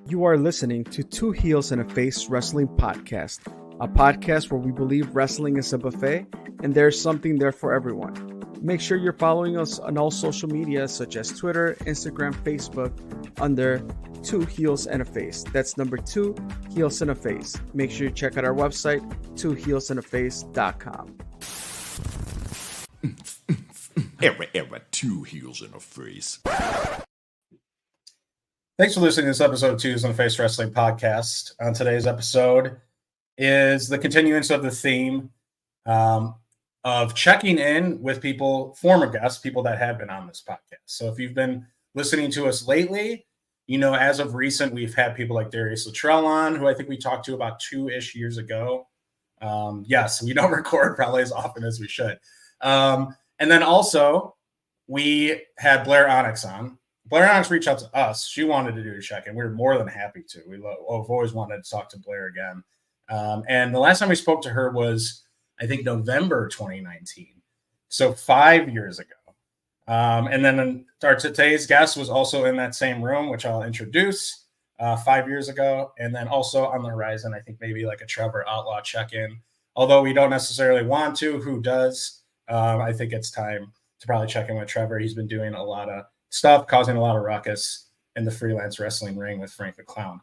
You are listening to Two Heels and a Face Wrestling Podcast, a podcast where we believe wrestling is a buffet and there's something there for everyone. Make sure you're following us on all social media such as Twitter, Instagram, Facebook under Two Heels and a Face. That's number 2 Heels and a Face. Make sure you check out our website, twoheelsandaface.com. Era, 2 Heels and a Face. Thanks for listening to this episode of Two Heels and a Face Wrestling Podcast. On today's episode is the continuance of the theme of checking in with people, former guests, people that have been on this podcast. So if you've been listening to us lately, you know, as of recent, we've had people like Darius Luttrell on, who I think we talked to about 2-ish years ago. Yes, we don't record probably as often as we should. And then also we had Blair Onyx on. Blair Onyx reached out to us. She wanted to do a check-in. We were more than happy to. We've always wanted to talk to Blair again. And the last time we spoke to her was, I think, November 2019. So 5 years ago. And then today's guest was also in that same room, which I'll introduce 5 years ago. And then also on the horizon, I think maybe like a Trevor Outlaw check-in. Although we don't necessarily want to, who does? I think it's time to probably check in with Trevor. He's been doing a lot of stuff, causing a lot of ruckus in the freelance wrestling ring with Frank the Clown.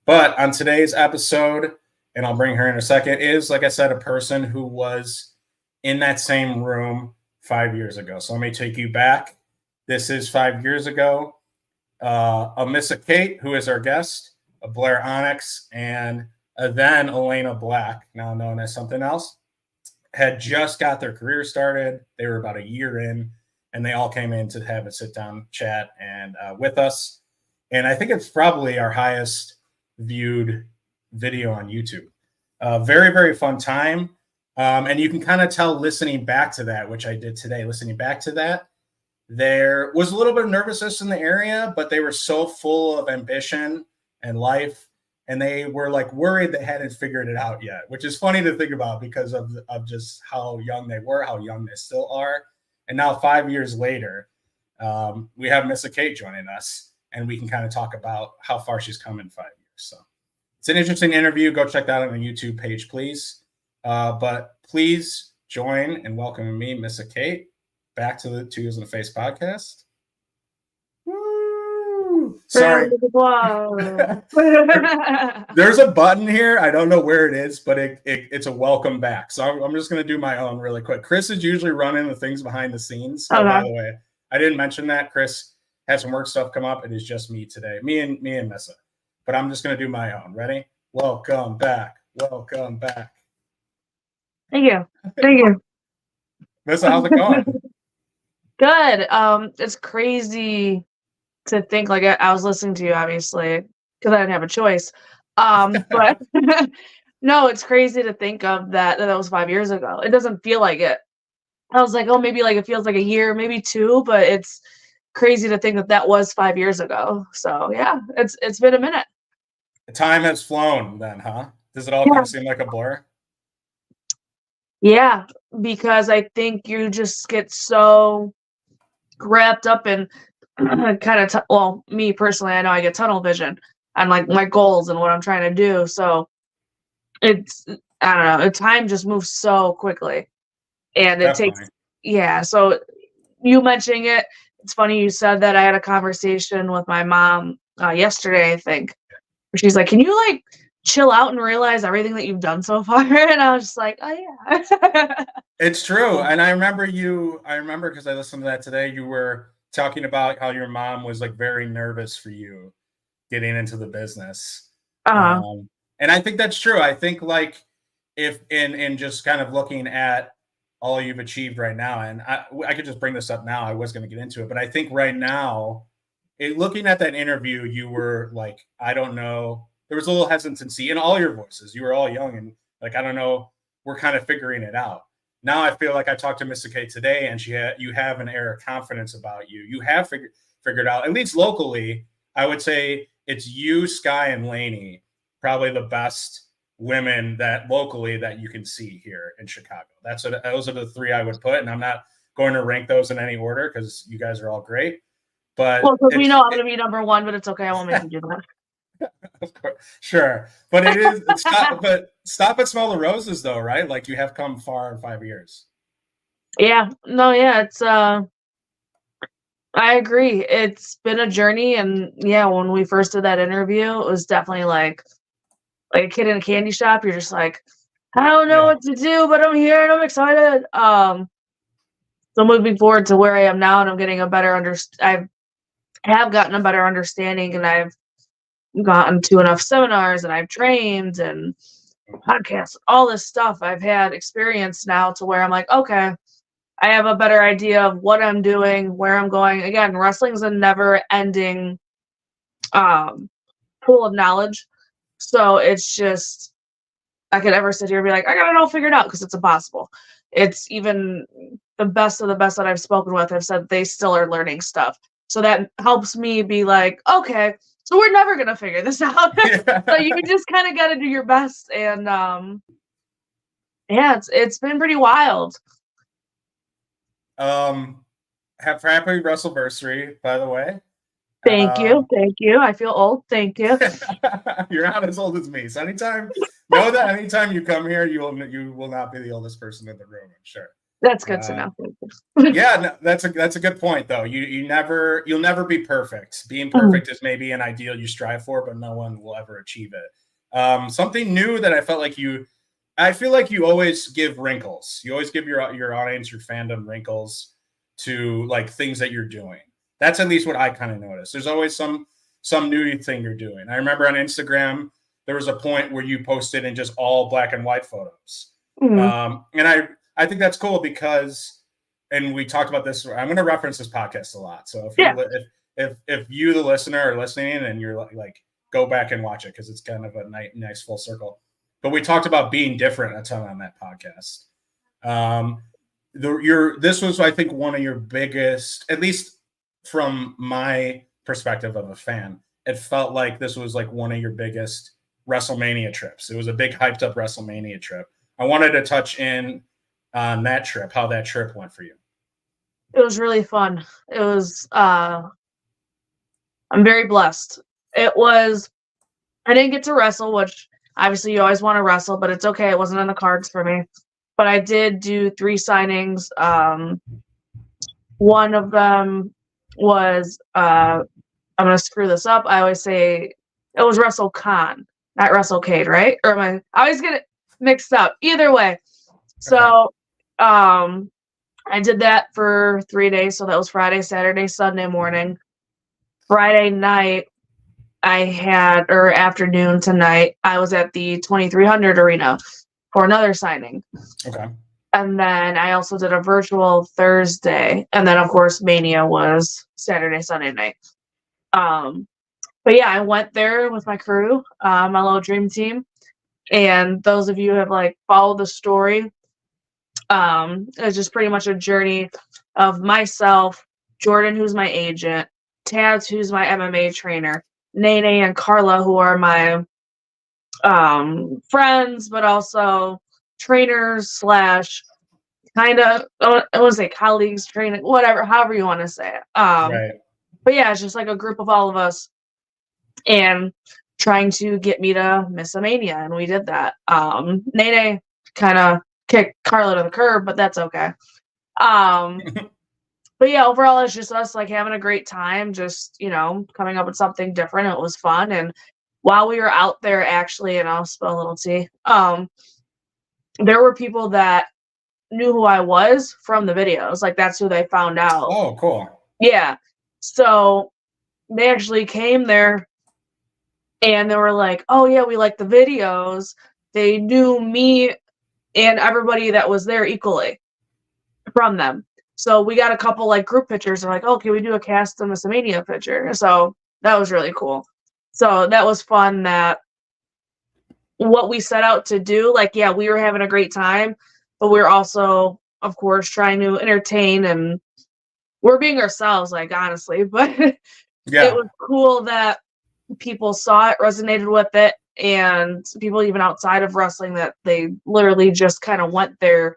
But on today's episode, and I'll bring her in a second, is, like I said, a person who was in that same room 5 years ago. So let me take you back. This is 5 years ago. A Missa Kate, who is our guest, a Blair Onyx, and then Elena Black, now known as something else, had just got their career started. They were about a year in, and they all came in to have a sit-down chat and with us. And I think it's probably our highest viewed video on YouTube. Very, very fun time. And you can kind of tell listening back to that, which I did today, listening back to that, there was a little bit of nervousness in the area, but they were so full of ambition and life. And they were like worried they hadn't figured it out yet, which is funny to think about because of just how young they were, how young they still are. And now 5 years later, we have Missa Kate joining us, and we can kind of talk about how far she's come in 5 years. So it's an interesting interview. Go check that out on the YouTube page, please. But please join in welcoming me, Missa Kate, back to the Two Heels and a Face podcast. Woo! Sorry. There's a button here. I don't know where it is, but it's a welcome back. So I'm just going to do my own really quick. Chris is usually running the things behind the scenes. Oh, by the way, I didn't mention that. Chris had some work stuff come up. It is just me today, me and Missa. But I'm just going to do my own. Ready? Welcome back. Welcome back. Thank you. Missa, how's it going? Good. It's crazy to think, like, I was listening to you, obviously, because I didn't have a choice. But no, it's crazy to think of that was 5 years ago. It doesn't feel like it. I was like, oh, maybe like it feels like a year, maybe 2, but it's crazy to think that was 5 years ago. So yeah, it's been a minute. The time has flown then, huh? Does it all kind of seem like a blur? Yeah, because I think you just get so wrapped up in kind of, me personally, I know I get tunnel vision on like my goals and what I'm trying to do. So it's, I don't know, time just moves so quickly, and it takes, so you mentioning it, it's funny you said that. I had a conversation with my mom yesterday, I think, where she's like, can you like chill out and realize everything that you've done so far? And I was just like, oh yeah. It's true. And I remember because I listened to that today, you were talking about how your mom was like very nervous for you getting into the business. And I think that's true. I think like if in just kind of looking at all you've achieved right now, and I could just bring this up now, I was going to get into it, but I think right now, looking at that interview, you were like, I don't know, there was a little hesitancy in all your voices. You were all young and like, I don't know, we're kind of figuring it out. Now I feel like I talked to Missa Kate today, and you have an air of confidence about you. You have figured out, at least locally, I would say it's you, Sky, and Lainey, probably the best women that locally that you can see here in Chicago. Those are the three I would put, and I'm not going to rank those in any order because you guys are all great. But because we know I'm going to be number one, but it's okay. I won't make you do that. Of course. Sure. But stop and smell the roses though, right? Like you have come far in 5 years. Yeah. No, yeah, it's I agree. It's been a journey, and yeah, when we first did that interview, it was definitely like a kid in a candy shop. You're just like, I don't know Yeah. what to do, but I'm here and I'm excited. So moving forward to where I am now, and I'm getting a better I have gotten a better understanding, and I've gotten to enough seminars, and I've trained and podcasts, all this stuff. I've had experience now to where I'm like, okay, I have a better idea of what I'm doing, where I'm going. Again, wrestling's a never ending pool of knowledge. So it's just, I could ever sit here and be like, I got it all figured out, because it's impossible. It's even the best of the best that I've spoken with have said they still are learning stuff. So that helps me be like, okay, so we're never going to figure this out. So you just kind of got to do your best. And yeah, it's been pretty wild. Happy WrestleVersary, by the way. Thank you. I feel old. Thank you. You're not as old as me. So anytime you come here, you will not be the oldest person in the room, I'm sure. That's good to know. Yeah, no, that's a good point though. You'll never be perfect. Being perfect is maybe an ideal you strive for, but no one will ever achieve it. Something new that I feel like you always give wrinkles. You always give your audience, your fandom wrinkles to like things that you're doing. That's at least what I kind of noticed. There's always some new thing you're doing. I remember on Instagram, there was a point where you posted in just all black and white photos. And I think that's cool because, and we talked about this, I'm going to reference this podcast a lot. So if you, the listener, are listening and you're like, go back and watch it, because it's kind of a nice full circle. But we talked about being different a ton on that podcast. This was, I think, one of your biggest, at least from my perspective of a fan, it felt like this was like one of your biggest WrestleMania trips. It was a big hyped up WrestleMania trip. I wanted to touch in on that trip, how that trip went for you. It was really fun. It was, I'm very blessed. I didn't get to wrestle, which obviously you always want to wrestle, but it's okay. It wasn't on the cards for me. But I did do 3 signings. One of them was, I'm going to screw this up. I always say it was WrestleCon, not WrestleCade, right? Or I always get it mixed up. Either way. So, I did that for 3 days. So that was Friday, Saturday, Sunday morning. Friday night, afternoon to night, I was at the 2300 arena for another signing. Okay. And then I also did a virtual Thursday. And then, of course, Mania was Saturday, Sunday night. But yeah, I went there with my crew, my little dream team. And those of you who have followed the story, it's just pretty much a journey of myself, Jordan, who's my agent, Taz, who's my MMA trainer, Nene and Carla, who are my friends, but also trainers / kind of, I want to say colleagues, training, whatever, however you want to say it. Right. But yeah, it's just like a group of all of us and trying to get me to Missa Mania, and we did that. Nene kind of kicked Carla to the curb, but that's okay. But yeah, overall, it's just us having a great time, just, coming up with something different. It was fun. And while we were out there, actually, and I'll spill a little tea, there were people that knew who I was from the videos. That's who they found out. Oh, cool. Yeah. So they actually came there and they were like, oh yeah, we like the videos. They knew me and everybody that was there equally from them. So we got a couple group pictures. They're like, oh, can we do a cast of Missa Mania picture? So that was really cool. So that was fun, that what we set out to do, yeah, we were having a great time, but we were also, of course, trying to entertain, and we're being ourselves, honestly, but yeah, it was cool that people saw it, resonated with it, and people even outside of wrestling, that they literally just kind of went there.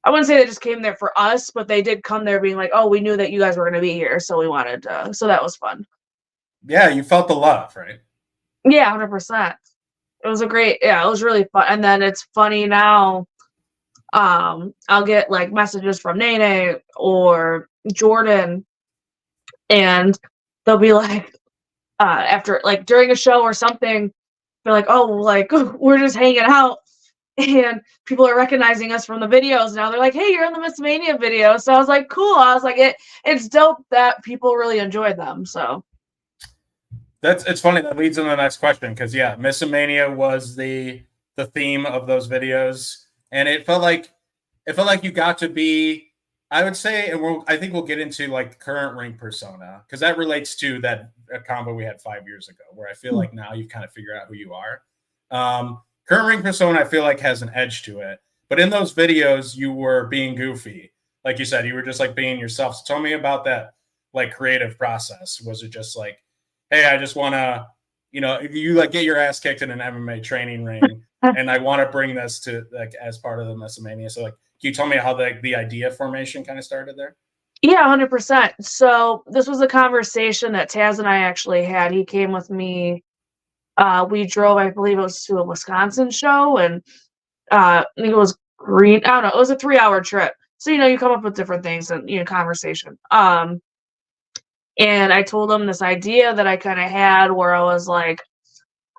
I wouldn't say they just came there for us, but they did come there being like, oh, we knew that you guys were going to be here, so we wanted to. So that was fun. Yeah, you felt the love, right? Yeah, 100%. It was it was really fun. And then it's funny now. I'll get like messages from Nene or Jordan, and they'll be like, after like during a show or something, they're like, "Oh, like we're just hanging out," and people are recognizing us from the videos now. They're like, "Hey, you're in the Miss Mania video." So I was like, "Cool." I was like, it's dope that people really enjoyed them. So It's funny that leads into the next question because yeah, Miss Mania was the theme of those videos, and it felt like you got to be. I would say, and I think we'll get into like current ring persona because that relates to that combo we had 5 years ago, where I feel like now you've kind of figured out who you are. Current ring persona, I feel like has an edge to it, but in those videos, you were being goofy, like you said, you were just like being yourself. So tell me about that, like creative process. Was it just like, hey, I just want to, you like get your ass kicked in an MMA training ring, and I want to bring this to like as part of the WrestleMania. So like, can you tell me how the idea formation kind of started there? yeah, 100%. So this was a conversation that Taz and I actually had. He came with me. We drove, I believe it was to a Wisconsin show, and I think it was green. I don't know. It was a 3-hour trip. So, you come up with different things and, conversation. And I told him this idea that I kind of had where I was like,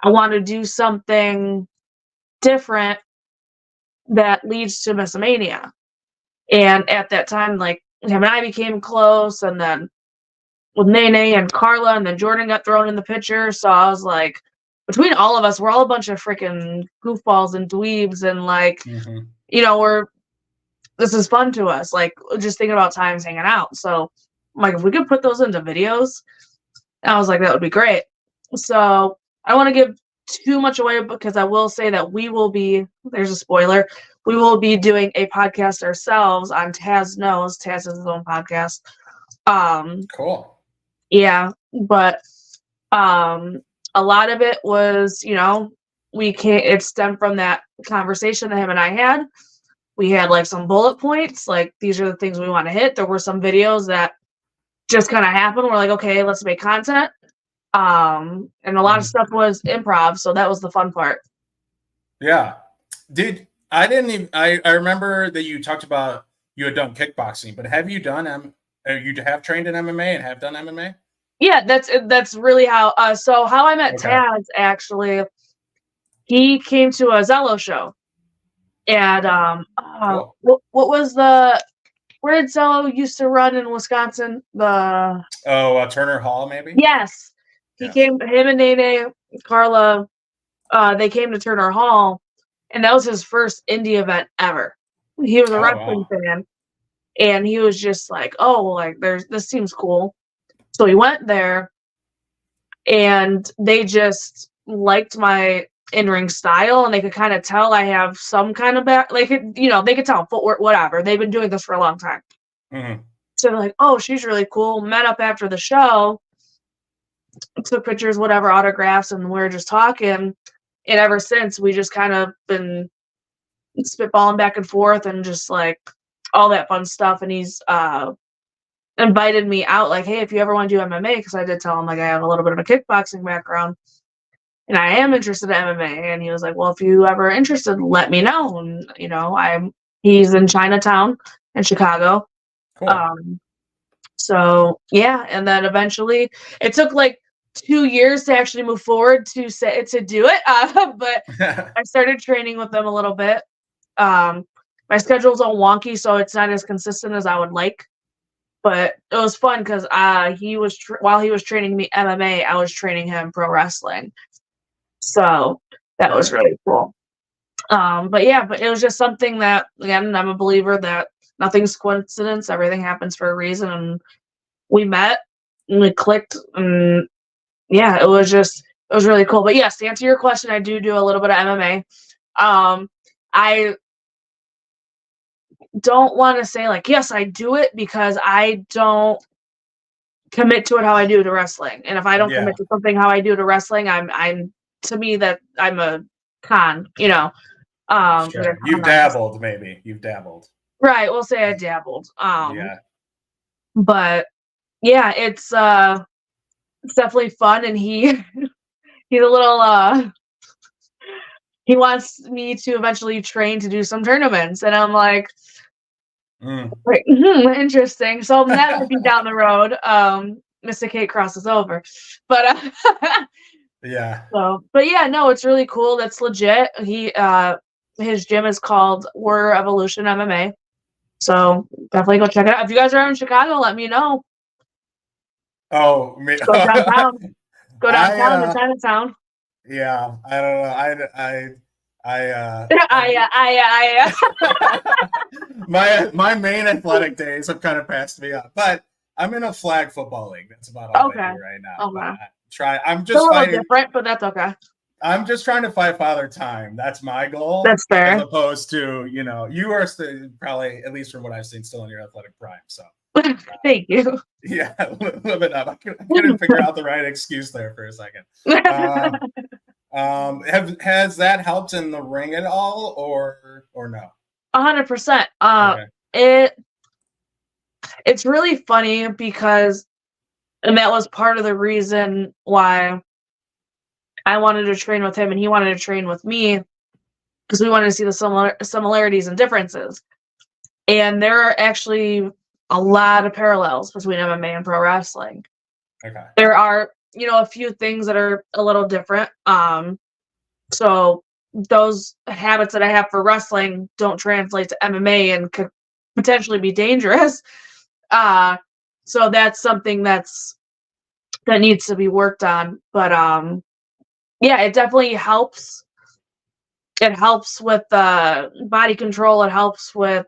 I want to do something different that leads to Missamania. And at that time, like him and I became close, and then with Nene and Carla, and then Jordan got thrown in the picture. So I was like, between all of us, we're all a bunch of freaking goofballs and dweebs, and like, this is fun to us. Like just thinking about times hanging out. So like if we could put those into videos, I was like, that would be great. So I don't want to give too much away because I will say that there's a spoiler, we will be doing a podcast ourselves on Taz Knows. Taz has his own podcast. Cool. Yeah, but a lot of it was, it stemmed from that conversation that him and I had. We had like some bullet points, like these are the things we want to hit. There were some videos that just kind of happened. We're like, okay, let's make content. And a lot of stuff was improv, so that was the fun part. Yeah. I remember that you talked about you had done kickboxing, but have you have trained in MMA and have done MMA? Yeah, that's really how how I met Taz, actually. He came to a Zello show. And Cool. what was where did Zello used to run in Wisconsin? Turner Hall, maybe? Yes. He came, him and Nene, Carla, they came to Turner Hall, and that was his first indie event ever. He was a wrestling fan, and he was just like, oh, like this seems cool. So he went there, and they just liked my in-ring style, and they could kind of tell I have some kind of they could tell footwork, whatever. They've been doing this for a long time. Mm-hmm. So they're like, oh, she's really cool. Met up after the show, took pictures, whatever, autographs, and we were just talking. And ever since, we just kind of been spitballing back and forth and just like all that fun stuff. And he's invited me out, like, hey, if you ever want to do MMA, because I did tell him like I have a little bit of a kickboxing background and I am interested in MMA. And he was like, well, if you ever interested, let me know. And he's in Chinatown in Chicago. Cool. So yeah, and then eventually it took like 2 years to actually move forward to do it. But I started training with them a little bit. My schedule's all wonky, so it's not as consistent as I would like. But it was fun because while he was training me MMA, I was training him pro wrestling. So that was really cool. But it was just something that, again, I'm a believer that nothing's coincidence. Everything happens for a reason. And we met and we clicked. And yeah, it was really cool. But yes, to answer your question, I do a little bit of MMA. I don't want to say like, yes, I do it, because I don't commit to it how I do to wrestling. And if I don't commit to something how I do to wrestling, I'm to me that I'm a con, Sure. You've dabbled, maybe. You've dabbled. Right. We'll say I dabbled. Yeah. But yeah, it's definitely fun. And he he's a little he wants me to eventually train to do some tournaments, and I'm like, interesting. So that might be down the road. Mr. Kate crosses over, but Yeah. so, but yeah, no, it's really cool. That's legit. His gym is called Warrior Evolution MMA. So definitely go check it out. If you guys are in Chicago, let me know. Oh, me. Go downtown. Go downtown to I, Chinatown. yeah, I don't know. My main athletic days have kind of passed me up, but I'm in a flag football league. That's about all I do right now. Okay. I'm just it's a little fighting. different, but that's okay. I'm just trying to fight Father Time. That's my goal. That's fair. As opposed to, you are still, probably, at least from what I've seen, still in your athletic prime. So thank you. Yeah, live it up. I couldn't figure out the right excuse there for a second. Has that helped in the ring at all, or no? 100%. Okay. It's really funny because, and that was part of the reason why I wanted to train with him and he wanted to train with me, because we wanted to see the similarities and differences. And there are actually a lot of parallels between MMA and pro wrestling. Okay. There are, a few things that are a little different. So those habits that I have for wrestling don't translate to MMA and could potentially be dangerous. So that's something that needs to be worked on. But yeah, it definitely helps. It helps with body control. It helps with,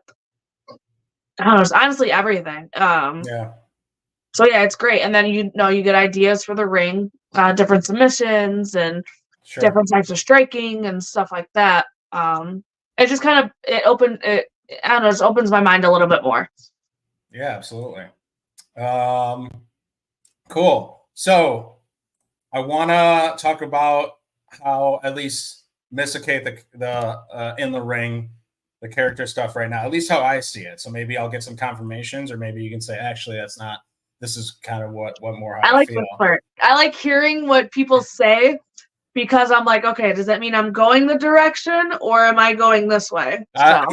I don't know, honestly everything. Yeah. So yeah, it's great. And then you get ideas for the ring, different submissions and different types of striking and stuff like that. It just kind of I don't know, just opens my mind a little bit more. Yeah, absolutely. Cool. So I want to talk about how at least Missa Kate, the in the ring, the character stuff right now, at least how I see it. So maybe I'll get some confirmations, or maybe you can say, actually, that's not. This is kind of what more I like feel. this part. I like hearing what people say, because I'm like, okay, does that mean I'm going the direction, or am I going this way? I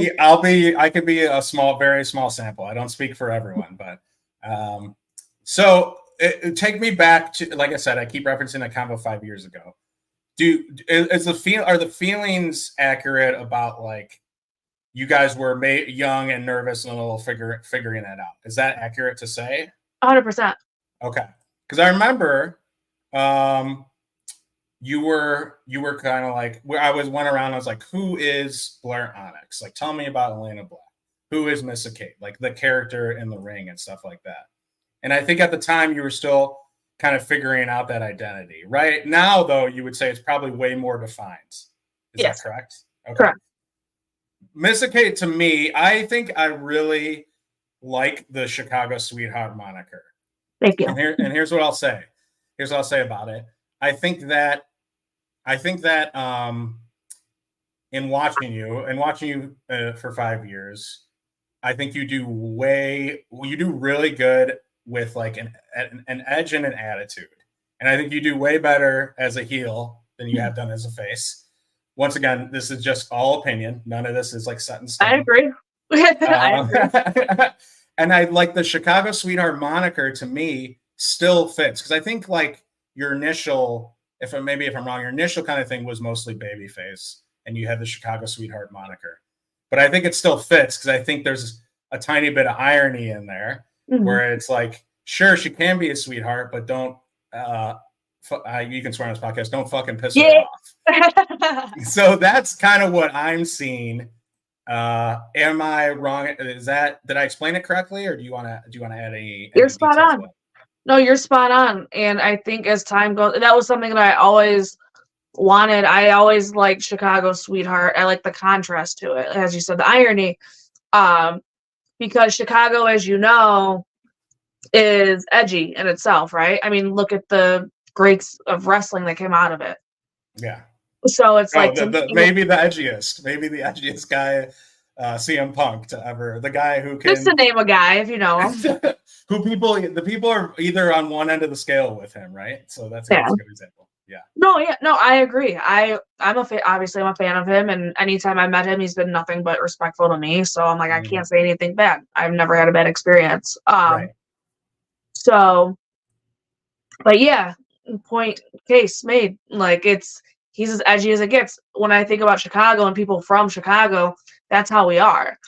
could be a very small sample. I don't speak for everyone, but so take me back to, like I said, I keep referencing a combo 5 years ago. Are the feelings accurate about, like, you guys were young and nervous and a little figuring that out? Is that accurate to say? 100%. Okay, because I remember you were kind of like, where I went around, I was like, who is Blair Onyx? Like, tell me about Elena Black. Who is Missa Kate? Like, the character in the ring and stuff like that. And I think at the time you were still kind of figuring out that identity. Right now, though, you would say it's probably way more defined. Is that correct? Okay. Correct. Missa Kate, to me, I think I really like the Chicago Sweetheart moniker. Thank you. And here's what I'll say. Here's what I'll say about it. I think that in watching you for 5 years, I think you do really good with, like, an edge and an attitude. And I think you do way better as a heel than you have done as a face. Once again, this is just all opinion. None of this is, like, set in stone. I agree. I agree. And I like the Chicago Sweetheart moniker, to me, still fits. Because I think, like, your initial, if I'm wrong, your initial kind of thing was mostly babyface, and you had the Chicago Sweetheart moniker. But I think it still fits, because I think there's a tiny bit of irony in there, where it's like, sure, she can be a sweetheart, but don't, you can swear on this podcast, don't fucking piss her off. So that's kind of what I'm seeing. Am I wrong? Did I explain it correctly, or do you want to add any? You're spot on. No, you're spot on. And I think as time goes, that was something that I always wanted. I always liked Chicago Sweetheart. I like the contrast to it, as you said, the irony. Because Chicago, as you know, is edgy in itself, right? I mean, look at the greats of wrestling that came out of it. Yeah. So it's maybe the edgiest guy, CM Punk to ever, the guy who can, just to name a guy, if you know him. the people are either on one end of the scale with him, right? So that's a good example. No, yeah, no, I agree. Obviously I'm a fan of him, and anytime I met him, he's been nothing but respectful to me. So I'm like, I can't say anything bad. I've never had a bad experience. Right. So, but yeah, point case made. Like he's as edgy as it gets. When I think about Chicago and people from Chicago, that's how we are.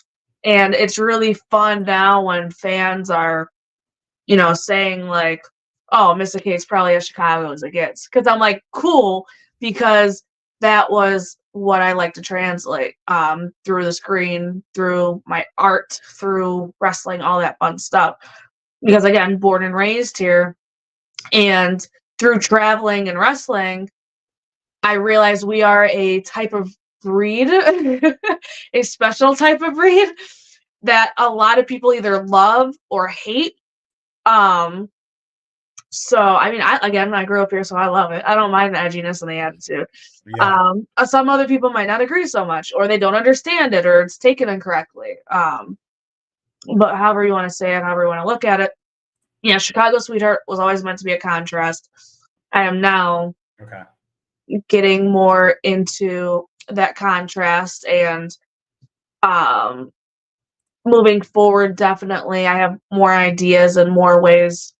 And it's really fun now when fans are, saying like, oh, Missa Kate's probably as Chicago as it gets. Because I'm like, cool, because that was what I like to translate through the screen, through my art, through wrestling, all that fun stuff. Because again, born and raised here, and through traveling and wrestling, I realized we are a type of breed, a special type of breed that a lot of people either love or hate. So I mean, I grew up here, so I love it. I don't mind the edginess and the attitude. Yeah. Some other people might not agree so much, or they don't understand it, or it's taken incorrectly. But however you want to say it, however you want to look at it, yeah, Chicago Sweetheart was always meant to be a contrast. I am now getting more into that contrast, and moving forward, definitely I have more ideas and more ways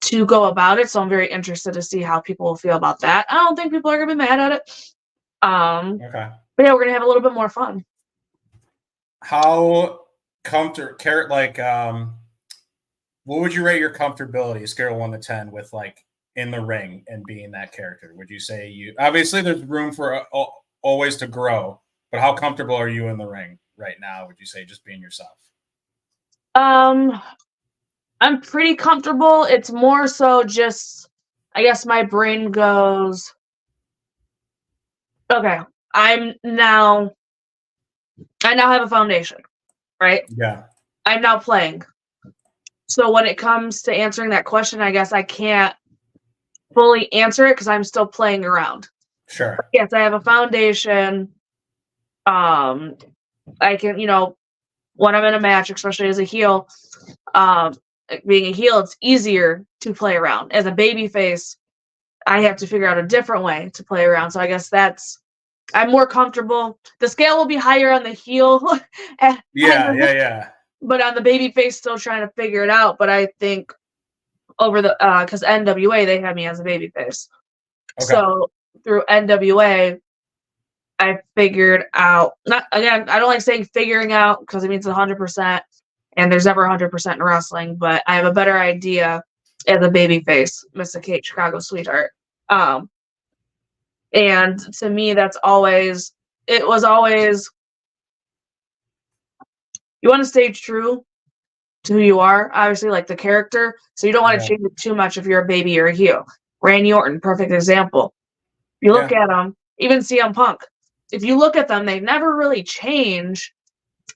to go about it. So I'm very interested to see how people will feel about that. I don't think people are gonna be mad at it. But yeah, we're gonna have a little bit more fun. How comfortable, what would you rate your comfortability, scale of 1 to 10, with like in the ring and being that character? Would you say obviously there's room for always to grow, but how comfortable are you in the ring right now? Would you say just being yourself? I'm pretty comfortable. It's more so just, I guess my brain goes, okay, I now have a foundation, right? Yeah. I'm now playing. So when it comes to answering that question, I guess I can't fully answer it because I'm still playing around. Sure. Yes, I have a foundation. I can, when I'm in a match, especially as a heel, being a heel, it's easier to play around. As a baby face, I have to figure out a different way to play around. So I guess I'm more comfortable. The scale will be higher on the heel. Yeah. But on the baby face, still trying to figure it out. But I think over because NWA, they had me as a baby face. Okay. So through NWA, I figured out, I don't like saying figuring out because it means 100%, and there's never 100% in wrestling, but I have a better idea as a babyface, Missa Kate, Chicago Sweetheart. And to me, it was always, you want to stay true to who you are, obviously, like the character, so you don't want to change it too much if you're a baby or a heel. Randy Orton, perfect example. If you look at him, even CM Punk, if you look at them, they never really change.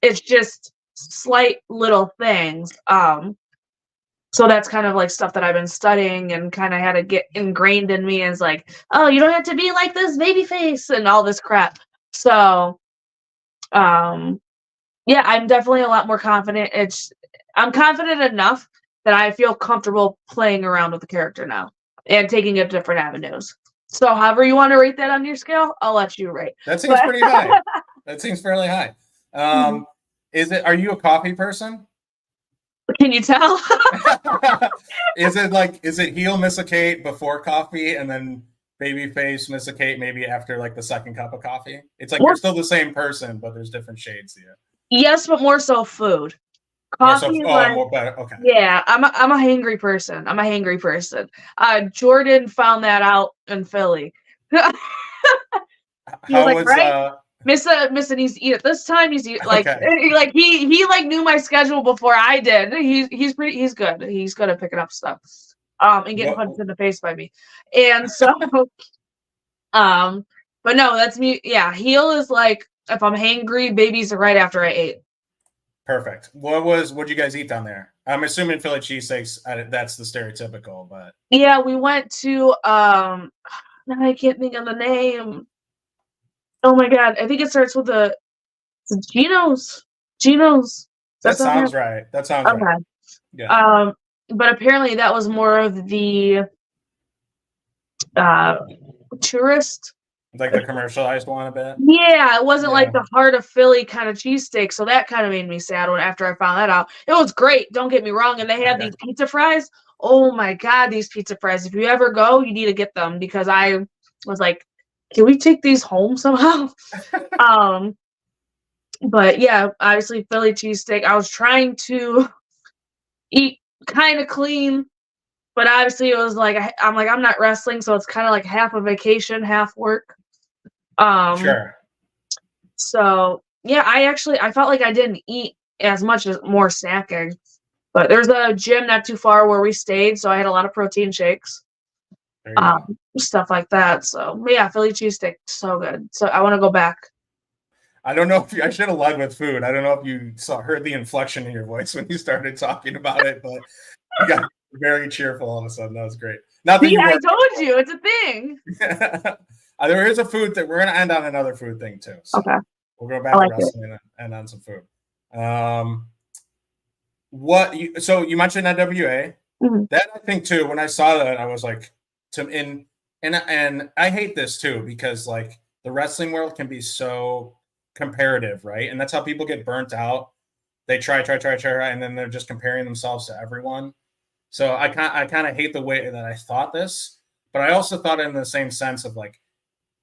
It's just slight little things. So that's kind of like stuff that I've been studying and kind of had to get ingrained in me as like, oh, you don't have to be like this baby face and all this crap. So, yeah, I'm definitely a lot more confident. I'm confident enough that I feel comfortable playing around with the character now and taking it different avenues. So however you want to rate that on your scale, I'll let you rate. That seems pretty high. That seems fairly high. Are you a coffee person? Can you tell? Is it heel Missa Kate before coffee and then babyface Missa Kate maybe after like the second cup of coffee? It's like you're still the same person, but there's different shades to you. Yes, but more so food. Coffee, more better. Okay. Yeah, I'm a hangry person. Jordan found that out in Philly. He was like, right? Missa needs to eat at this time. He's like, like he knew my schedule before I did. He's good. He's good at picking up stuff, and getting punched in the face by me. And so, but no, that's me. Yeah, heel is like if I'm hangry, babies are right after I ate. Perfect. What'd you guys eat down there? I'm assuming Philly cheesesteaks. That's the stereotypical, but yeah, we went to now I can't think of the name. Oh my god, I think it starts with Geno's. That sounds right. Right. Yeah. But apparently that was more of the tourist. Like the commercialized one a bit. Yeah, it wasn't like Yeah. the heart of Philly kind of cheesesteak, so that kind of made me sad when after I found that out. It was great, don't get me wrong, and they had Okay. these pizza fries. Oh my god, these pizza fries! If you ever go, you need to get them because I was like, can we take these home somehow? But yeah, obviously Philly cheesesteak. I was trying to eat kind of clean, but obviously it was like I'm not wrestling, so it's kind of like half a vacation, half work. Sure. So yeah, I felt like I didn't eat as much as more snacking. But there's a gym not too far where we stayed, so I had a lot of protein shakes, There you go. stuff like that. So but yeah, Philly cheesesteak, so good. So I want to go back. I don't know if I should have led with food. I don't know if you heard the inflection in your voice when you started talking about it, but you got very cheerful all of a sudden. That was great. Not that See, you I weren't. told you it's a thing. There is a food that we're going to end on another food thing too. So Okay, we'll go I back to like it. wrestling and on some food. So you mentioned NWA. Mhm. That I think too. When I saw that, I was like, and I hate this too because like the wrestling world can be so comparative, right? And that's how people get burnt out. They try, and then they're just comparing themselves to everyone. So I kind of hate the way that I thought this, but I also thought it in the same sense of like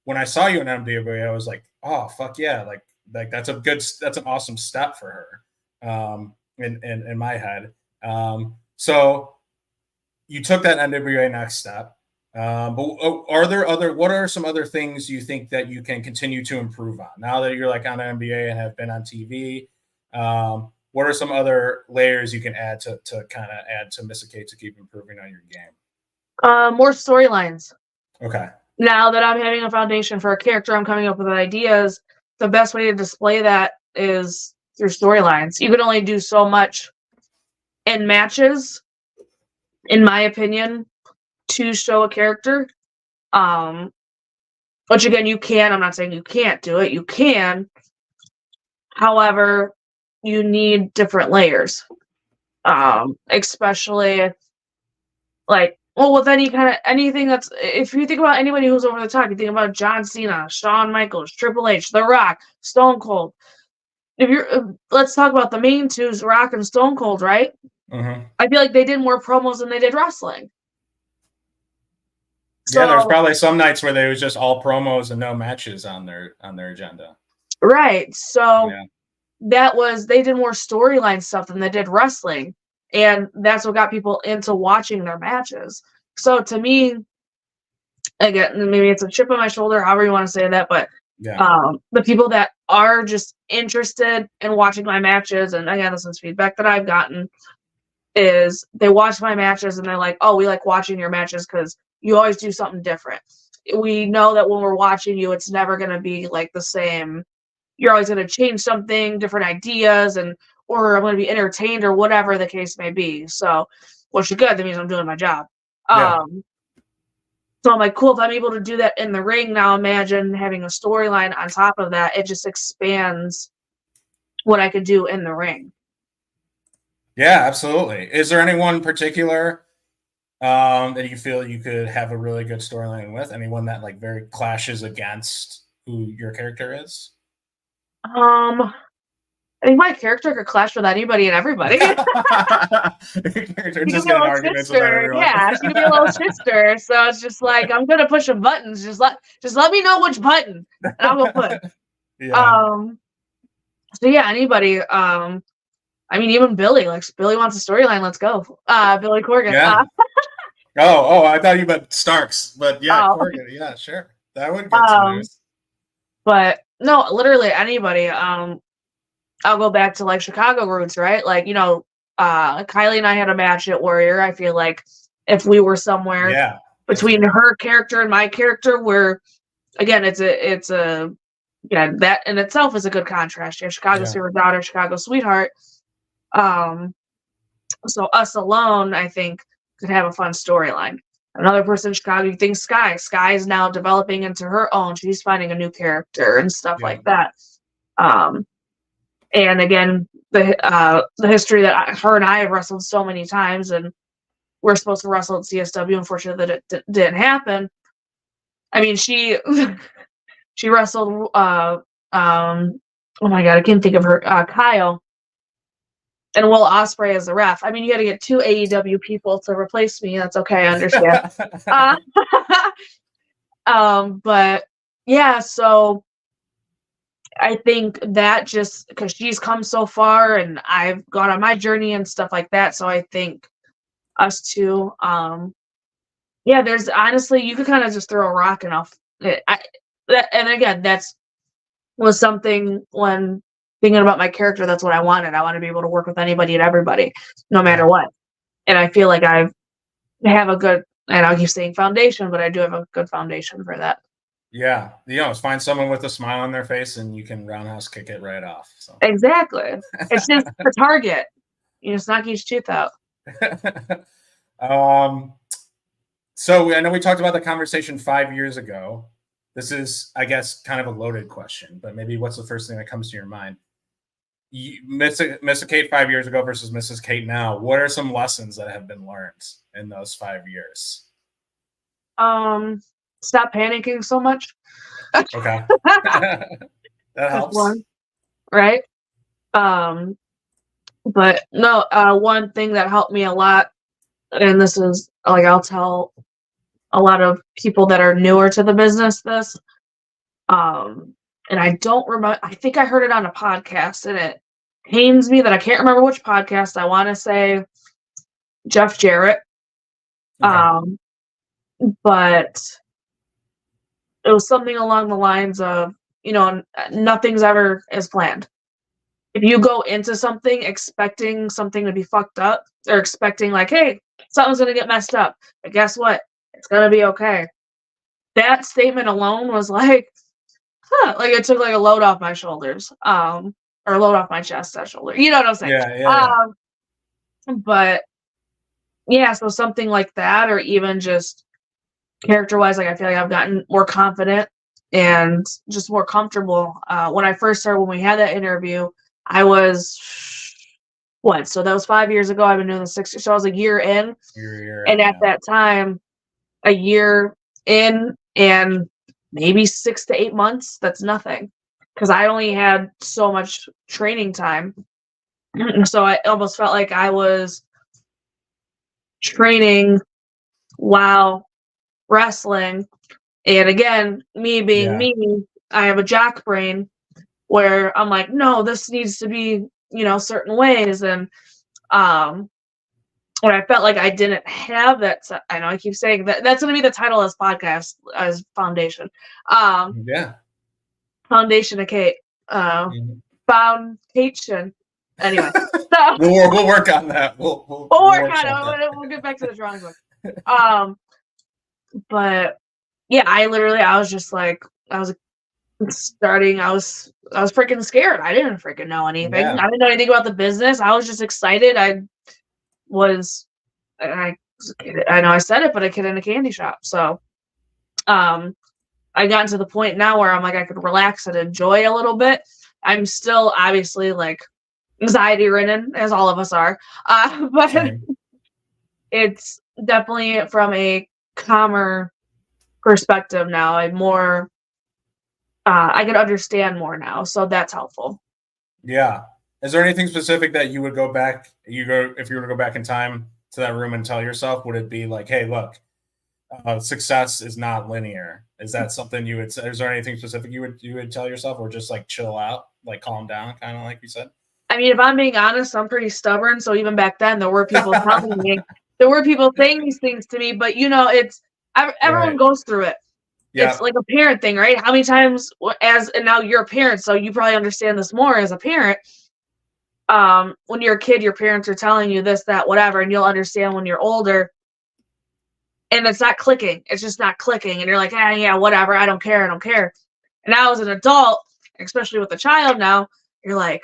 when I saw you in MWA, I was like, oh fuck yeah, like that's an awesome step for her, in my head. So you took that NWA next step. But what are some other things you think that you can continue to improve on now that you're like on the NBA and have been on TV? What are some other layers you can add to kind of add to Missa to keep improving on your game? More storylines. Okay. Now that I'm having a foundation for a character, I'm coming up with ideas. The best way to display that is through storylines. You can only do so much in matches, in my opinion, to show a character. Which again, you can. I'm not saying you can't do it. You can. However, you need different layers. Especially like with anything that's if you think about anybody who's over the top, you think about John Cena, Shawn Michaels, Triple H, The Rock, Stone Cold. If you're let's talk about the main twos, Rock and Stone Cold, right? Mm-hmm. I feel like they did more promos than they did wrestling. Yeah, there's So probably some nights where there was just all promos and no matches on their agenda. right. So Yeah. they did more storyline stuff than they did wrestling. And that's what got people into watching their matches. So to me, again, maybe it's a chip on my shoulder, however you want to say that, but Yeah. the people that are just interested in watching my matches, and again, this is feedback that I've gotten, is they watch my matches and they're like, oh, we like watching your matches because you always do something different. We know that when we're watching you, it's never going to be like the same. You're always going to change something, different ideas, or I'm going to be entertained or whatever the case may be. So, which is good. That means I'm doing my job. Yeah. So I'm like, cool, if I'm able to do that in the ring, now imagine having a storyline on top of that. It just expands what I could do in the ring. Yeah, absolutely. Is there anyone particular that you feel you could have a really good storyline with? Anyone that like very clashes against who your character is? I think my character could clash with anybody and everybody. Your She character could just be a getting little arguments with shitster. everyone. Yeah, she could be a little shitster. So it's just like I'm gonna push some buttons. Just let me know which button, and I'll go push. Yeah. So yeah, anybody. I mean, even Billy. Like Billy wants a storyline. Let's go. Billy Corgan. Yeah. Oh, I thought you meant Starks, but yeah, Corgan. Yeah, sure. That would get some news. But no, literally anybody. I'll go back to like Chicago roots, right? Like, Kylie and I had a match at Warrior. I feel like if we were somewhere between her character and my character, where again, that in itself is a good contrast. You have Chicago's favorite daughter, Chicago sweetheart. So us alone, I think, could have a fun storyline. Another person in Chicago, you think Sky. Sky is now developing into her own. She's finding a new character and stuff like that. And again, the history that her and I have wrestled so many times, and we're supposed to wrestle at CSW. Unfortunately, that it didn't happen. I mean, she she wrestled oh my god, I can't think of her, Kyle and Will Ospreay as the ref. I mean, you got to get 2 AEW people to replace me. That's okay, I understand. Uh, but yeah, so I think that just because she's come so far and I've gone on my journey and stuff like that, so I think us two, yeah, there's honestly you could kind of just throw a rock enough. And again, that's was something when thinking about my character. That's what I wanted. I want to be able to work with anybody and everybody, no matter Yeah. what. And I feel like I have a good, and I'll keep saying foundation, but I do have a good foundation for that. Yeah, just find someone with a smile on their face, and you can roundhouse kick it right off. So Exactly. It's just a target. You just knock each tooth out. So I know we talked about the conversation 5 years ago. This is, I guess, kind of a loaded question, but maybe what's the first thing that comes to your mind? Missa Kate 5 years ago versus Mrs. Kate now. What are some lessons that have been learned in those 5 years? Stop panicking so much. Okay. That helps. One, right? But no, one thing that helped me a lot, and this is like I'll tell a lot of people that are newer to the business this, and I don't remember, I think I heard it on a podcast, and it pains me that I can't remember which podcast. I want to say Jeff Jarrett. Okay. But it was something along the lines of, nothing's ever as planned. If you go into something expecting something to be fucked up or expecting like, hey, something's going to get messed up, but guess what? It's going to be okay. That statement alone was like, like it took like a load off my shoulders, or load off my chest, that shoulder. You know what I'm saying? Yeah. But yeah, so something like that, or even just character-wise, like I feel like I've gotten more confident and just more comfortable. When I first started, when we had that interview, I was so that was 5 years ago. I've been doing the 6 years, so I was a year in. And at that time, a year in and maybe 6 to 8 months, that's nothing. Because I only had so much training time. So I almost felt like I was training while wrestling. And again, me being me, I have a jock brain where I'm like, no, this needs to be, certain ways. And when I felt like I didn't have that, I know I keep saying that that's going to be the title of this podcast as foundation. Foundation of Kate. Foundation. Anyway, so we'll work on that. We'll work on it. We'll get back to the drawing book. But yeah, I was just like, I was freaking scared. I didn't freaking know anything. Yeah. I didn't know anything about the business. I was just excited. I know I said it, but a kid in a candy shop. So, I gotten to the point now where I'm like, I could relax and enjoy a little bit. I'm still obviously like anxiety ridden, as all of us are. But Same. It's definitely from a calmer perspective now. I'm more, I can understand more now. So that's helpful. Yeah. Is there anything specific that you would go back? If you were to go back in time to that room and tell yourself, would it be like, hey, look, success is not linear? Is that something you would say? Is there anything specific you would tell yourself, or just like chill out, like calm down, kind of like you said? I mean, if I'm being honest, I'm pretty stubborn. So even back then, there were people telling me, there were people saying these things to me, but it's everyone goes through it. Yeah. It's like a parent thing, right? How many times and now you're a parent, so you probably understand this more as a parent. When you're a kid, your parents are telling you this, that, whatever, and you'll understand when you're older. And it's not clicking. It's just not clicking. And you're like, yeah, whatever. I don't care. And now as an adult, especially with a child now, you're like,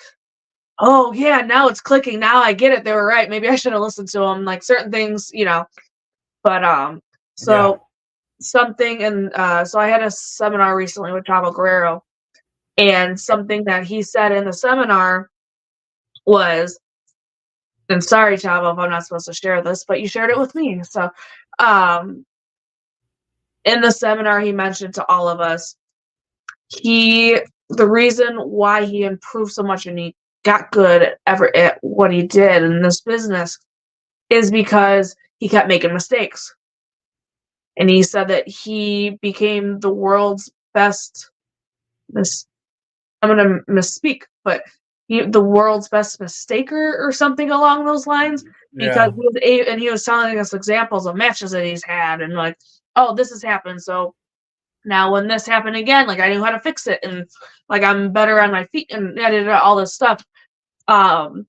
oh yeah, now it's clicking. Now I get it. They were right. Maybe I should have listened to them. Like certain things, But something, and so I had a seminar recently with Chavo Guerrero, and something that he said in the seminar was, and sorry, Chavo, if I'm not supposed to share this, but you shared it with me. So in the seminar, he mentioned to all of us, the reason why he improved so much and he got good at what he did in this business is because he kept making mistakes. And he said that he became the world's best I'm going to misspeak, but the world's best mistaker or something along those lines, because he was telling us examples of matches that he's had and like, oh, this has happened, so now when this happened again, like I knew how to fix it, and like I'm better on my feet, and all this stuff. And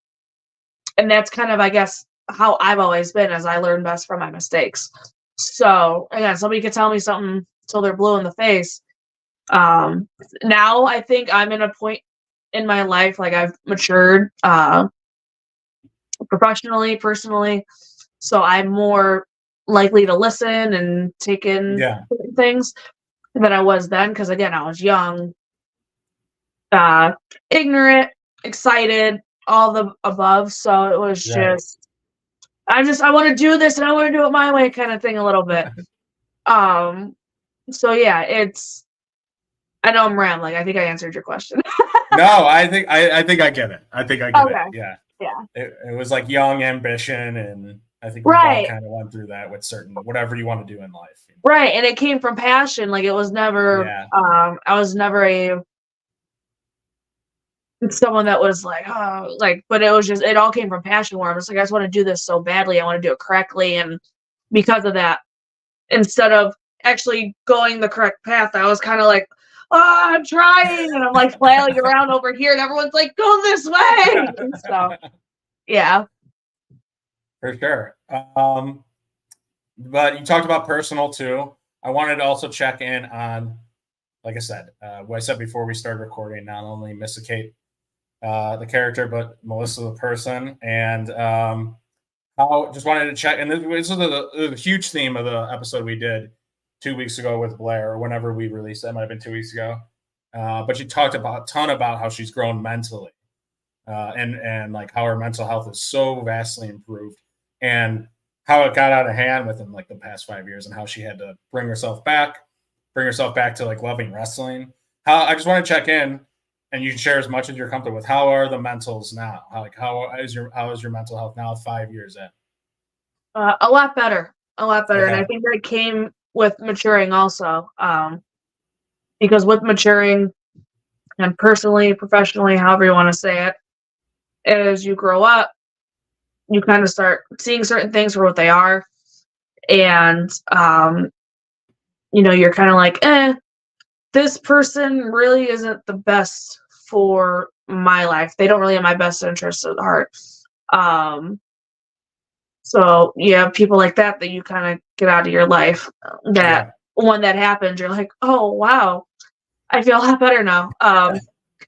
that's kind of, I guess, how I've always been, as I learn best from my mistakes. So again, somebody could tell me something till they're blue in the face. Now I think I'm in a point in my life, like I've matured, professionally, personally, so I'm more likely to listen and take in things than I was then. Because again, I was young, ignorant, excited, all the above. So it was just, I want to do this and I want to do it my way, kind of thing, a little bit. So yeah, I know I'm rambling. I think I answered your question. No, I think I get it. I think I get Okay. it. Yeah. Yeah. It was like young ambition, and I think we all kind of went through that with certain whatever you want to do in life. You know? Right, and it came from passion. Like it was never. I was never someone that was like, oh, like, but it was just, it all came from passion, where I'm just like, I just want to do this so badly. I want to do it correctly, and because of that, instead of actually going the correct path, I was kind of like, oh, I'm trying, and I'm like flailing around over here, and everyone's like, go this way. And so, yeah, for sure. But you talked about personal too. I wanted to also check in on, like I said, what I said before we started recording. Not only Missa Kate, the character, but Melissa the person, and how just wanted to check. And this is the huge theme of the episode we did 2 weeks ago with Blair, or whenever we released it. It might have been 2 weeks ago. But she talked a ton about how she's grown mentally, and like how her mental health is so vastly improved, and how it got out of hand within like the past 5 years, and how she had to bring herself back to like loving wrestling. I just want to check in, and you can share as much as you're comfortable with. How are the mentals now? How is your mental health now 5 years in? A lot better. Okay. And I think that came with maturing also, because with maturing, and personally, professionally, however you want to say it, as you grow up, you kind of start seeing certain things for what they are, and you're kind of like, this person really isn't the best for my life. They don't really have my best interests at heart. So you have people like that you kind of get out of your life. When that happens, you're like, oh wow, I feel a lot better now.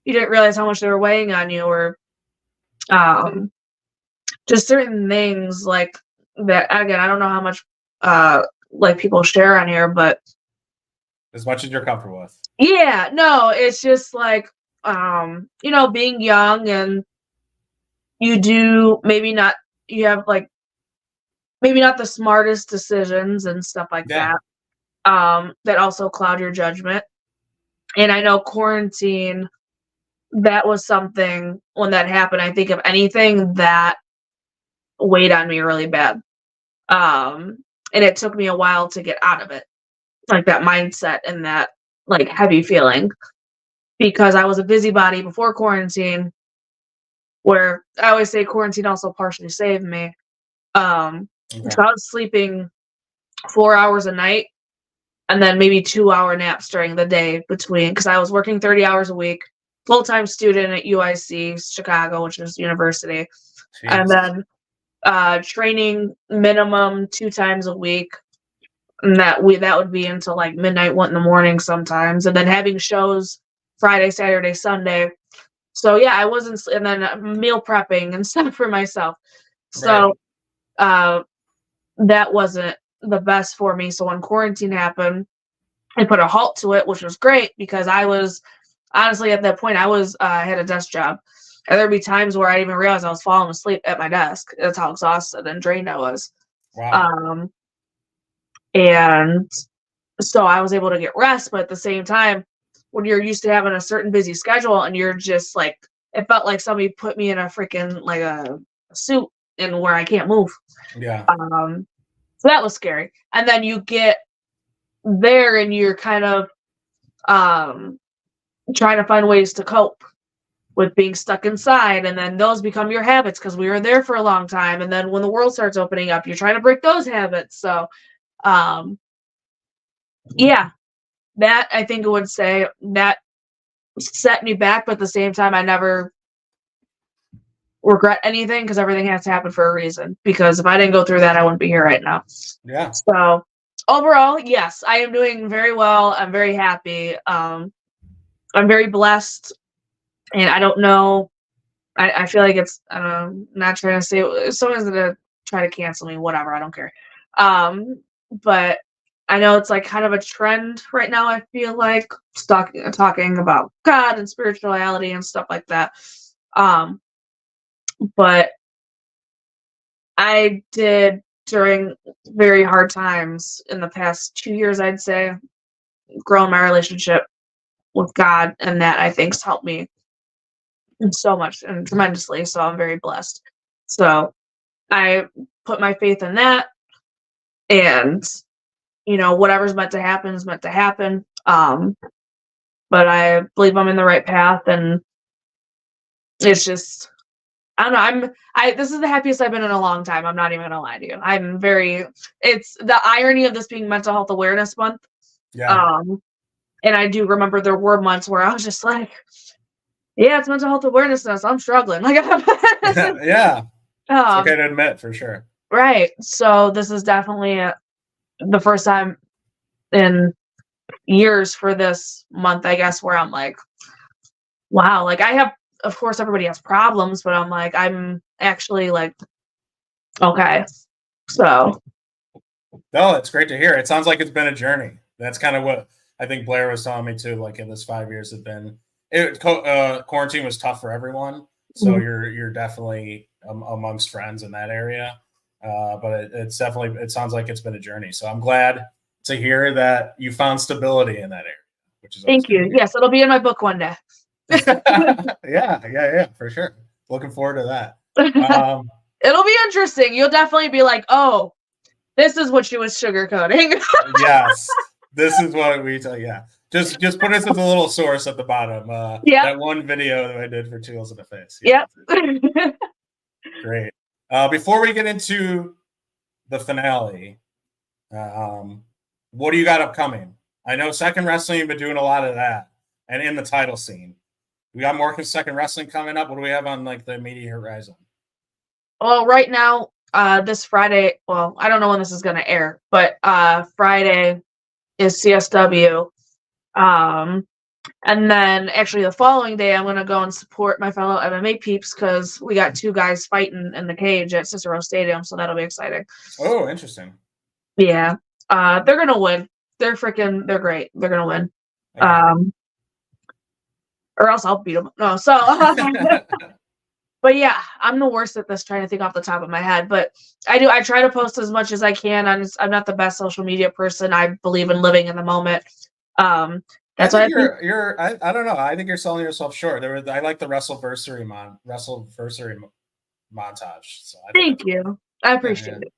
You didn't realize how much they were weighing on you, or just certain things like that. Again, I don't know how much like people share on here, but as much as you're comfortable with. Yeah, no, it's just like being young, and you have like maybe not the smartest decisions and stuff like that. That also cloud your judgment. And I know quarantine, that was something when that happened, I think of anything that weighed on me really bad. And it took me a while to get out of it, like that mindset and that like heavy feeling, because I was a busybody before quarantine, where I always say quarantine also partially saved me. So I was sleeping 4 hours a night, and then maybe 2-hour naps during the day between, because I was working 30 hours a week, full-time student at UIC Chicago, which is university. Jeez. And then training minimum 2 times a week, and that would be until like midnight, 1 a.m. sometimes, and then having shows Friday, Saturday, Sunday. So yeah, I wasn't, and then meal prepping and stuff for myself. So that wasn't the best for me. So when quarantine happened, I put a halt to it, which was great, because I was honestly at that point, I had a desk job, and there'd be times where I didn't even realize I was falling asleep at my desk. That's how exhausted and drained I was. Wow. And So I was able to get rest, but at the same time, when you're used to having a certain busy schedule and you're just like, it felt like somebody put me in a freaking like a suit and where I can't move. Yeah. So that was scary. And then you get there and you're kind of trying to find ways to cope with being stuck inside, and then those become your habits because we were there for a long time. And then when the world starts opening up, you're trying to break those habits. So yeah, that I think I would say that set me back, but at the same time I never regret anything because everything has to happen for a reason, because if I didn't go through that I wouldn't be here right now. Yeah. So overall, yes, I am doing very well. I'm very happy. I'm very blessed, and I don't know, I feel like it's, I don't know, not trying to say someone's gonna try to cancel me, whatever, I don't care. But I know it's like kind of a trend right now, I feel like talking about God and spirituality and stuff like that. But I did, during very hard times in the past 2 years, I'd say, grow in my relationship with God, and that I think's helped me so much and tremendously. So I'm very blessed. So I put my faith in that, and whatever's meant to happen is meant to happen. But I believe I'm in the right path, and it's just, I don't know. This is the happiest I've been in a long time. I'm not even gonna lie to you. It's the irony of this being Mental Health Awareness Month. Yeah. And I do remember there were months where I was just like, yeah, it's Mental Health Awareness Month, so I'm struggling. Like, Yeah. It's okay to admit, for sure. Right. So this is definitely the first time in years for this month, I guess, where I'm like, wow, like I have, of course, everybody has problems, but I'm like, I'm actually like, okay. So. No, it's great to hear. It sounds like it's been a journey. That's kind of what I think Blair was telling me too. Like in this 5 years have been, quarantine was tough for everyone. So you're definitely amongst friends in that area. But it's definitely, it sounds like it's been a journey. So I'm glad to hear that you found stability in that area, which is thank you. Yes, it'll be in my book one day. yeah, for sure. Looking forward to that. It'll be interesting. You'll definitely be like, oh, this is what she was sugarcoating. Yes, this is what we tell. Yeah, just put us as a little source at the bottom. That one video that I did for Tools in the Face. Yeah. Yep. Great. Before we get into the finale, what do you got upcoming? I know Second Wrestling, you've been doing a lot of that, and in the title scene. We got more Second Wrestling coming up. What do we have on like the immediate horizon? Well, right now, this Friday, well, I don't know when this is going to air, but Friday is CSW. And then actually the following day, I'm going to go and support my fellow MMA peeps because we got 2 guys fighting in the cage at Cicero Stadium. So that'll be exciting. Oh, interesting. Yeah. They're going to win. They're great. They're going to win. Okay. Or else I'll beat them. No, so, but yeah, I'm the worst at this, trying to think off the top of my head, but I try to post as much as I can. I'm not the best social media person. I believe in living in the moment. That's why I don't know. I think you're selling yourself short. I like the WrestleVersary montage. So thank you. I appreciate it.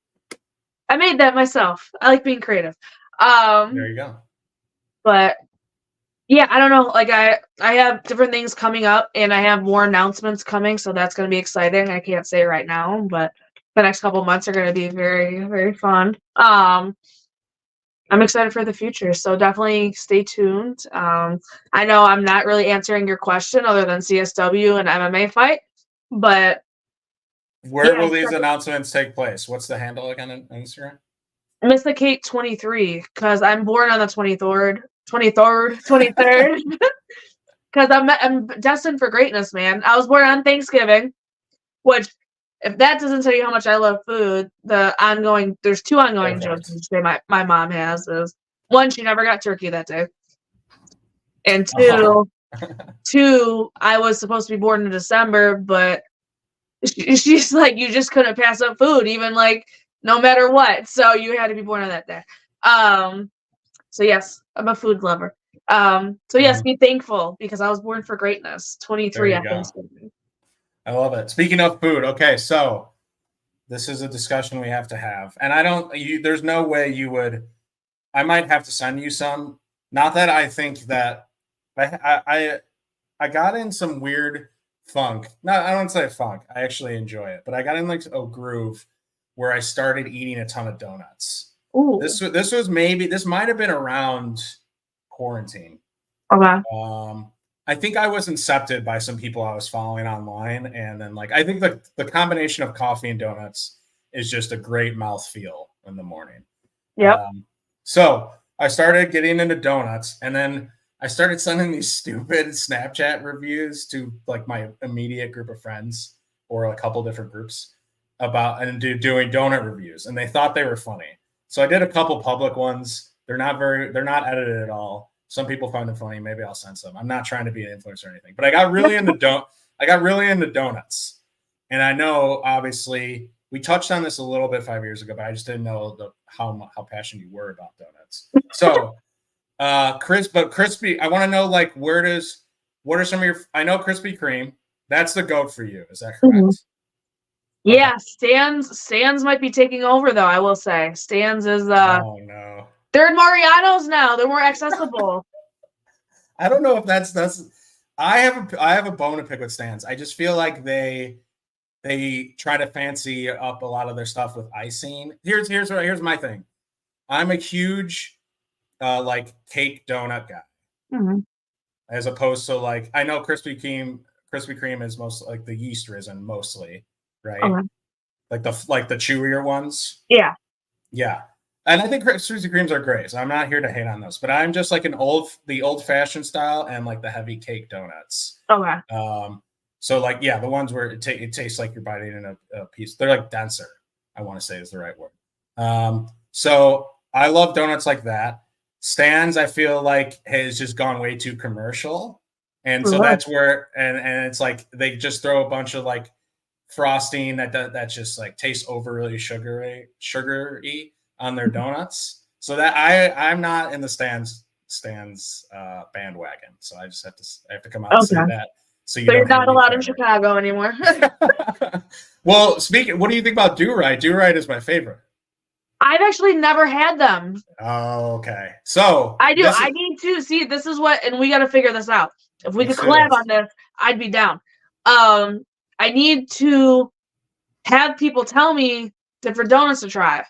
I made that myself. I like being creative. There you go. But yeah, I don't know. Like I have different things coming up, and I have more announcements coming, so that's going to be exciting. I can't say right now, but the next couple months are going to be very, very fun. I'm excited for the future, so definitely stay tuned. I know I'm not really answering your question other than CSW and MMA fight, but where will these announcements take place? What's the handle again on Instagram? Missa Kate 23, because I'm born on the 23rd. Because I'm destined for greatness, man. I was born on Thanksgiving, which, if that doesn't tell you how much I love food, there's 2 ongoing jokes my mom has. Is 1, she never got turkey that day, and 2, I was supposed to be born in December, but she's like, you just couldn't pass up food, even like no matter what, so you had to be born on that day. So yes, I'm a food lover. So yes, be thankful because I was born for greatness. There 23 you at go. Thanksgiving. I love it. Speaking of food, okay, so this is a discussion we have to have, and I don't. There's no way you would. I might have to send you some. Not that I think that I got in some weird funk. No, I don't say funk. I actually enjoy it, but I got in like a groove where I started eating a ton of donuts. Ooh. This was maybe this might have been around quarantine. Okay. I think I was incepted by some people I was following online, and then like I think the combination of coffee and donuts is just a great mouthfeel in the morning. Yep. So I started getting into donuts, and then I started sending these stupid Snapchat reviews to like my immediate group of friends or a couple different groups about and doing donut reviews, and they thought they were funny. So I did a couple public ones. They're not edited at all. Some people find them funny. Maybe I'll send some. I'm not trying to be an influencer or anything, but I got really into donuts. And I know obviously we touched on this a little bit 5 years ago, but I just didn't know how passionate you were about donuts. So crispy, I want to know like what are some of your I know Krispy Kreme, that's the goat for you. Is that correct? Mhm. Okay. Yeah, Stan's might be taking over though, I will say. Stan's is Oh no. they're in Mariano's now. They're more accessible. I don't know if that's I have a bone to pick with Stan's. I just feel like they try to fancy up a lot of their stuff with icing. Here's my thing. I'm a huge like cake donut guy. Mhm. As opposed to like I know Krispy Kreme is most like the yeast risen mostly, right? Okay. Like the chewier ones. Yeah. Yeah. And I think Krispy Kremes are great. So I'm not here to hate on those, but I'm just like the old fashioned style and like the heavy cake donuts. Okay. So like the ones where it tastes like you're biting in a piece. They're like denser. I want to say is the right word. So I love donuts like that. Stan's I feel like has just gone way too commercial, and so that's where and it's like they just throw a bunch of like frosting that just like tastes overly sugary on their donuts. So that I'm not in the Stan's bandwagon. So I have to come out and say that. So you're not allowed in Chicago anymore. Well, what do you think about Do-Rite? Do-Rite is my favorite. I've actually never had them. Oh, okay. So I do. I need to see. This is what, and we got to figure this out. If we could collab on this, I'd be down. I need to have people tell me different donuts to try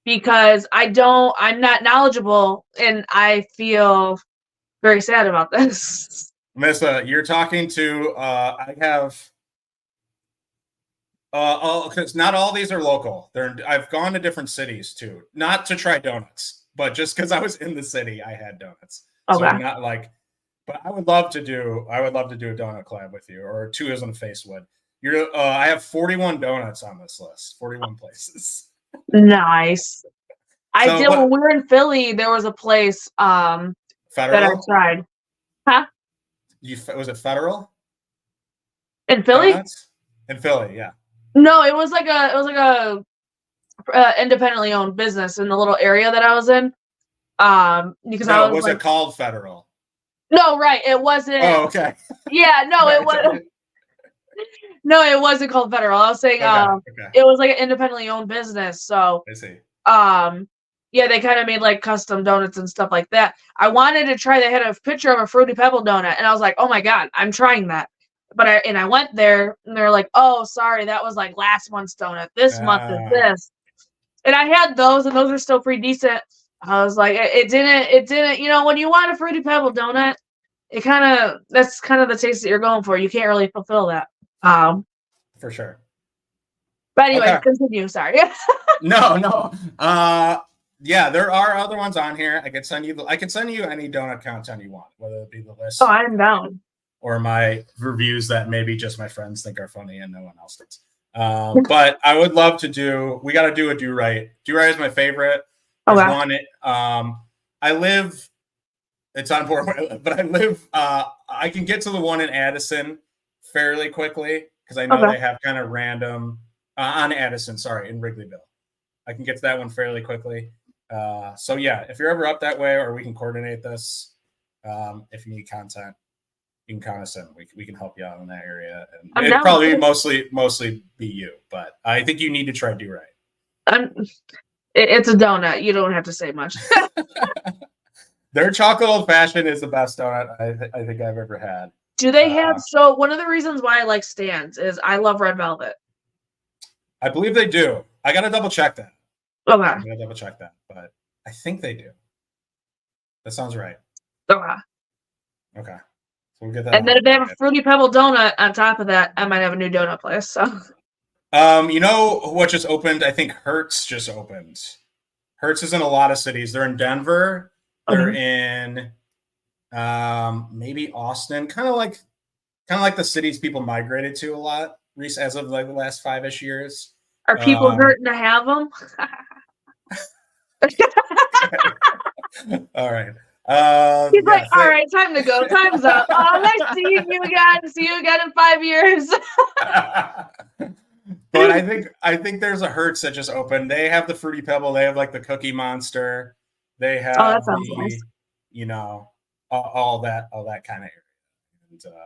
because I'm not knowledgeable, and I feel very sad about this. Missa, you're talking to. I have. Because not all these are local. I've gone to different cities too, not to try donuts, but just because I was in the city, I had donuts. Okay. So I'm not like, but I would love to do a donut collab with you, or Two Heels in the Face would. I have 41 donuts on this list, 41 places. Nice. I did when we were in Philly. There was a place Federal? that I tried. Huh? Was it Federal? In Philly? Donuts? In Philly, yeah. No, it was like a independently owned business in the little area that I was in. Because I was it called Federal? No, right. It wasn't. Oh, okay. Yeah, no, it wasn't. No, it wasn't called Federal. I was saying it was like an independently owned business. So I see. Yeah, they kind of made like custom donuts and stuff like that. I wanted to try. They had a picture of a Fruity Pebble donut, and I was like, "Oh my god, I'm trying that." But I went there, and they're like, "Oh, sorry, that was like last month's donut. This month is this." And I had those, and those are still pretty decent. I was like, it didn't. You know, when you want a Fruity Pebble donut, that's kind of the taste that you're going for. You can't really fulfill that. For sure. But anyway, continue. Sorry. No. Yeah, there are other ones on here. I can send you any donut content you want, whether it be the list. Oh, I'm down. Or my reviews that maybe just my friends think are funny and no one else does. But I would love to we got to do a Do-Rite. Do-Rite is my favorite. There's one. I live. It's on board, but I live. I can get to the one in Addison fairly quickly because I know they have kind of random on Addison. Sorry, in Wrigleyville. I can get to that one fairly quickly. So yeah, if you're ever up that way, or we can coordinate this. If you need content, you can count us in. We can help you out in that area. And I'm it'd down. probably mostly be you, but I think you need to try Do Right. It's a donut. You don't have to say much. Their chocolate old fashioned is the best donut I think I've ever had. Do they have? So one of the reasons why I like Stan's is I love red velvet. I believe they do. I gotta double check that. Okay. I gotta double check that, but I think they do. That sounds right. Okay. Okay. So we'll get that. And then if they have a Fruity Pebble donut on top of that, I might have a new donut place. So. You know what just opened? I think Hertz just opened. Hertz is in a lot of cities. They're in Denver. They're in maybe Austin. Kind of like the cities people migrated to a lot as of like the last 5-ish years. Are people hurting to have them? All right. He's like, all right, time to go. Time's up. Nice seeing you again. See you again in 5 years. But I think there's a Hertz that just opened. They have the Fruity Pebble. They have like the Cookie Monster. They have that sounds nice. You know, all that kind of area.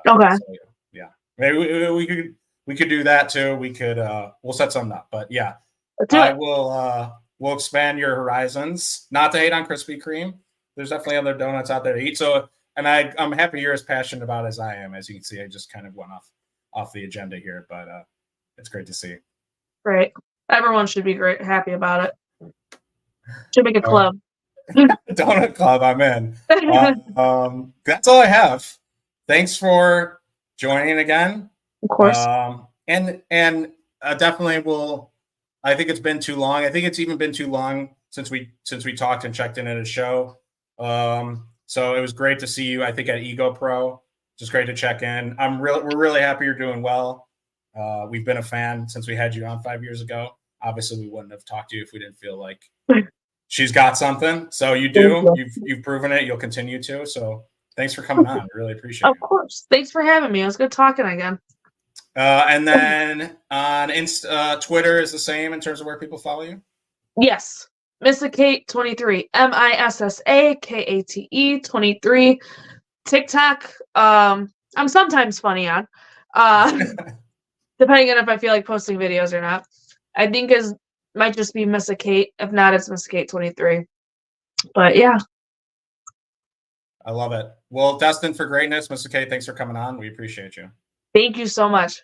And, okay. So, yeah, maybe we could do that too. We could we'll set something up. But yeah, we'll expand your horizons. Not to hate on Krispy Kreme. There's definitely other donuts out there to eat. So, and I'm happy you're as passionate about it as I am. As you can see, I just kind of went off the agenda here, but it's great to see. Great. Everyone should be happy about it. Should make a club. Donut club, I'm in. That's all I have. Thanks for joining again. Of course. And definitely will. I think it's been too long. I think it's even been too long since we talked and checked in at a show. So it was great to see you. I think at Ego Pro, just great to check in. We're really happy you're doing well. We've been a fan since we had you on 5 years ago. Obviously, we wouldn't have talked to you if we didn't feel like she's got something. So you do. You've proven it. You'll continue to. So thanks for coming on. We really appreciate it. Of course. Thanks for having me. It was good talking again. And then on Twitter is the same in terms of where people follow you? Yes. Missa Kate 23. MISSAKATE 23. TikTok. I'm sometimes funny on. Depending on if I feel like posting videos or not. I think might just be Missa Kate. If not, it's Missa Kate 23. But yeah. I love it. Well, destined for greatness, Missa Kate. Thanks for coming on. We appreciate you. Thank you so much.